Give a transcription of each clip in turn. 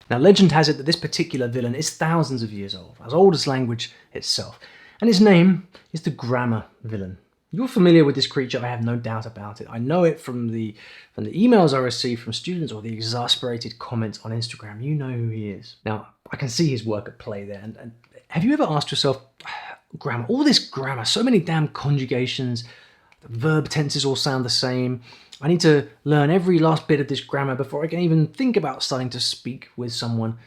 Now, legend has it that this particular villain is thousands of years old, as old as language itself, and his name is the grammar villain. You're familiar with this creature, I have no doubt about it. I know it from the emails I receive from students or the exasperated comments on Instagram. You know who he is. Now, I can see his work at play there. And have you ever asked yourself, grammar, all this grammar, so many damn conjugations, the verb tenses all sound the same. I need to learn every last bit of this grammar before I can even think about starting to speak with someone.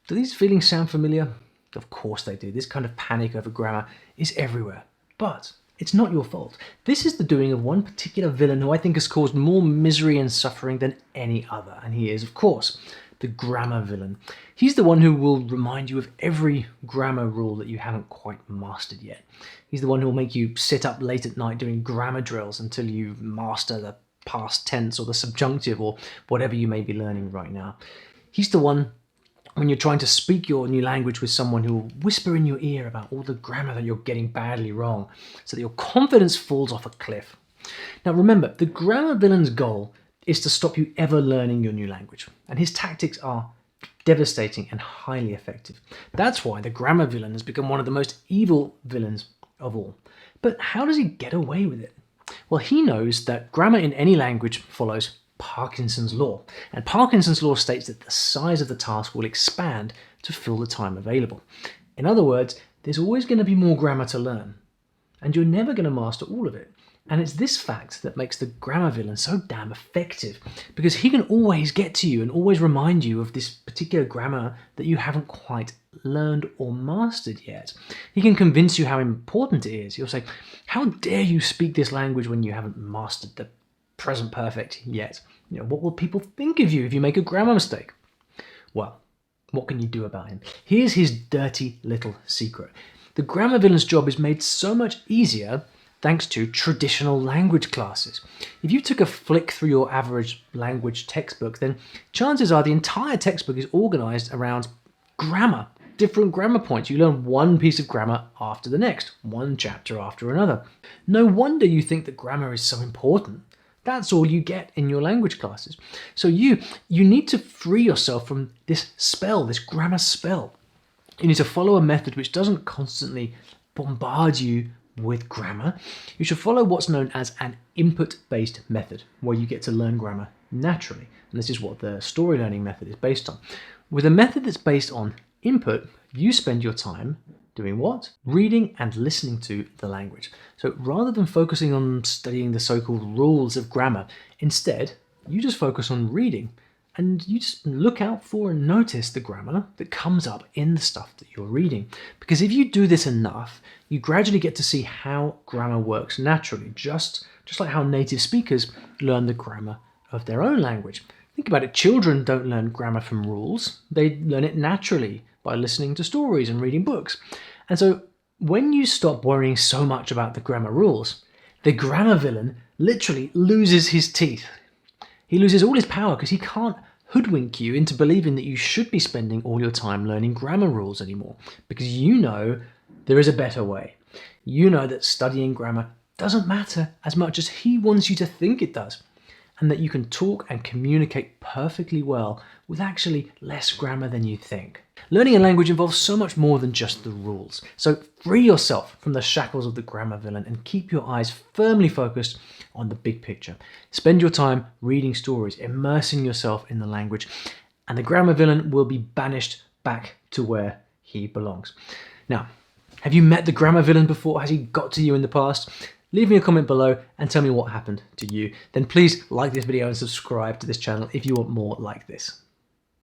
Do these feelings sound familiar? Of course they do. This kind of panic over grammar is everywhere. But it's not your fault. This is the doing of one particular villain who I think has caused more misery and suffering than any other. And he is, of course, the grammar villain. He's the one who will remind you of every grammar rule that you haven't quite mastered yet. He's the one who will make you sit up late at night doing grammar drills until you master the past tense or the subjunctive or whatever you may be learning right now. He's the one when you're trying to speak your new language with someone who will whisper in your ear about all the grammar that you're getting badly wrong so that your confidence falls off a cliff. Now remember, the grammar villain's goal is to stop you ever learning your new language, and his tactics are devastating and highly effective. That's why the grammar villain has become one of the most evil villains of all. But how does he get away with it? Well, he knows that grammar in any language follows Parkinson's law. And Parkinson's law states that the size of the task will expand to fill the time available. In other words, there's always going to be more grammar to learn, and you're never going to master all of it. And it's this fact that makes the grammar villain so damn effective, because he can always get to you and always remind you of this particular grammar that you haven't quite learned or mastered yet. He can convince you how important it is. He'll say, how dare you speak this language when you haven't mastered the present perfect yet? What will people think of you if you make a grammar mistake? Well, what can you do about him? Here's his dirty little secret. The grammar villain's job is made so much easier thanks to traditional language classes. If you took a flick through your average language textbook, then chances are the entire textbook is organized around grammar, different grammar points. You learn one piece of grammar after the next, one chapter after another. No wonder you think that grammar is so important. That's all you get in your language classes. So you need to free yourself from this spell, this grammar spell. You need to follow a method which doesn't constantly bombard you with grammar. You should follow what's known as an input-based method, where you get to learn grammar naturally. And this is what the story learning method is based on. With a method that's based on input, you spend your time doing what? Reading and listening to the language. So rather than focusing on studying the so-called rules of grammar, instead, you just focus on reading, and you just look out for and notice the grammar that comes up in the stuff that you're reading. Because if you do this enough, you gradually get to see how grammar works naturally, just like how native speakers learn the grammar of their own language. Think about it, children don't learn grammar from rules, they learn it naturally by listening to stories and reading books. And so when you stop worrying so much about the grammar rules, the grammar villain literally loses his teeth. He loses all his power because he can't hoodwink you into believing that you should be spending all your time learning grammar rules anymore, because you know there is a better way. You know that studying grammar doesn't matter as much as he wants you to think it does, and that you can talk and communicate perfectly well with actually less grammar than you think. Learning a language involves so much more than just the rules. So free yourself from the shackles of the grammar villain and keep your eyes firmly focused on the big picture. Spend your time reading stories, immersing yourself in the language, and the grammar villain will be banished back to where he belongs. Now, have you met the grammar villain before? Has he got to you in the past? Leave me a comment below and tell me what happened to you. Then please like this video and subscribe to this channel if you want more like this.